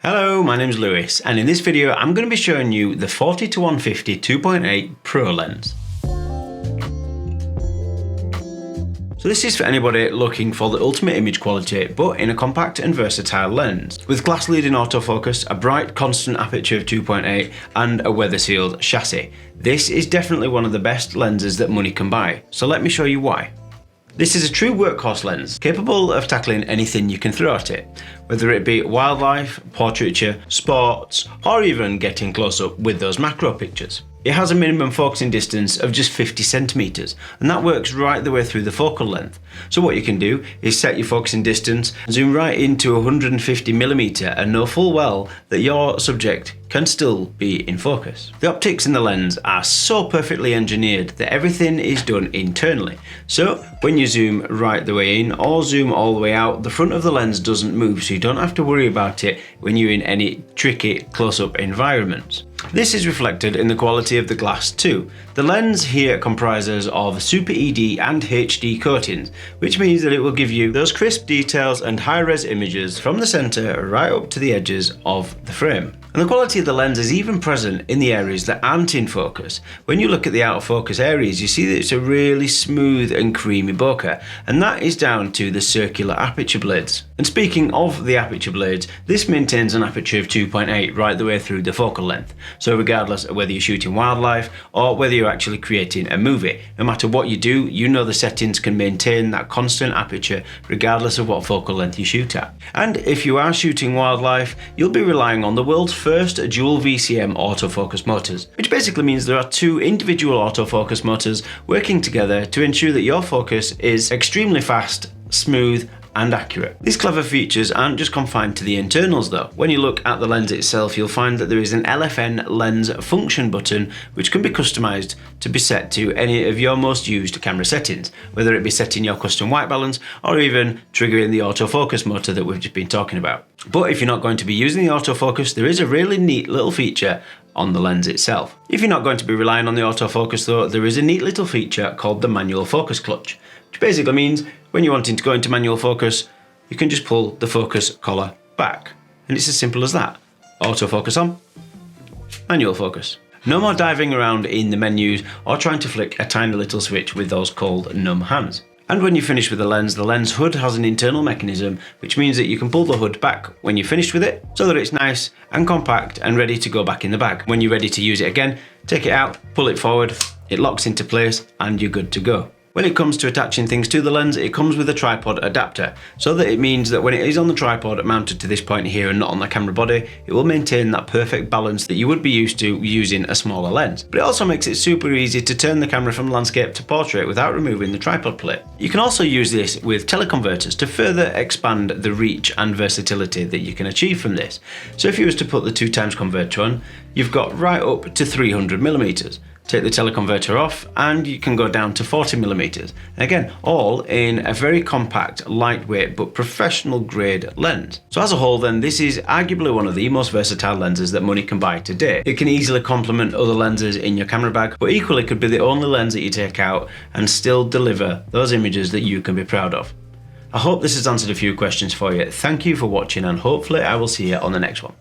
Hello, my name is Lewis, and in this video I'm going to be showing you the 40-150 2.8 Pro lens. So this is for anybody looking for the ultimate image quality, but in a compact and versatile lens. With glass leading autofocus, a bright constant aperture of 2.8 and a weather sealed chassis. This is definitely one of the best lenses that money can buy, so let me show you why. This is a true workhorse lens, capable of tackling anything you can throw at it, whether it be wildlife, portraiture, sports, or even getting close up with those macro pictures. It has a minimum focusing distance of just 50 centimeters, and that works right the way through the focal length. So what you can do is set your focusing distance, zoom right into 150mm and know full well that your subject can still be in focus. The optics in the lens are so perfectly engineered that everything is done internally. So when you zoom right the way in or zoom all the way out, the front of the lens doesn't move, so you don't have to worry about it when you're in any tricky close-up environments. This is reflected in the quality of the glass too. The lens here comprises of Super ED and HD coatings, which means that it will give you those crisp details and high-res images from the center right up to the edges of the frame. And the quality of the lens is even present in the areas that aren't in focus. When you look at the out of focus areas, you see that it's a really smooth and creamy bokeh, and that is down to the circular aperture blades. And speaking of the aperture blades, this maintains an aperture of 2.8 right the way through the focal length. So regardless of whether you're shooting wildlife or whether you're actually creating a movie, no matter what you do, you know the settings can maintain that constant aperture regardless of what focal length you shoot at. And if you are shooting wildlife, you'll be relying on the world's first dual VCM autofocus motors, which basically means there are two individual autofocus motors working together to ensure that your focus is extremely fast, smooth, and accurate. These clever features aren't just confined to the internals though. When you look at the lens itself, you'll find that there is an LFN lens function button which can be customized to be set to any of your most used camera settings, whether it be setting your custom white balance or even triggering the autofocus motor that we've just been talking about. But if you're not going to be using the autofocus, there is a really neat little feature on the lens itself. If you're not going to be relying on the autofocus though, there is a neat little feature called the manual focus clutch, which basically means when you're wanting to go into manual focus, you can just pull the focus collar back. And it's as simple as that. Autofocus on, manual focus. No more diving around in the menus or trying to flick a tiny little switch with those cold, numb hands. And when you finish with the lens hood has an internal mechanism, which means that you can pull the hood back when you're finished with it, so that it's nice and compact and ready to go back in the bag. When you're ready to use it again, take it out, pull it forward, it locks into place, and you're good to go. When it comes to attaching things to the lens, it comes with a tripod adapter, so that it means that when it is on the tripod mounted to this point here and not on the camera body, it will maintain that perfect balance that you would be used to using a smaller lens. But it also makes it super easy to turn the camera from landscape to portrait without removing the tripod plate. You can also use this with teleconverters to further expand the reach and versatility that you can achieve from this. So if you was to put the 2x converter on, you've got right up to 300mm. Take the teleconverter off and you can go down to 40mm. And again, all in a very compact, lightweight but professional grade lens. So as a whole then, this is arguably one of the most versatile lenses that money can buy today. It can easily complement other lenses in your camera bag, but equally could be the only lens that you take out and still deliver those images that you can be proud of. I hope this has answered a few questions for you. Thank you for watching and hopefully I will see you on the next one.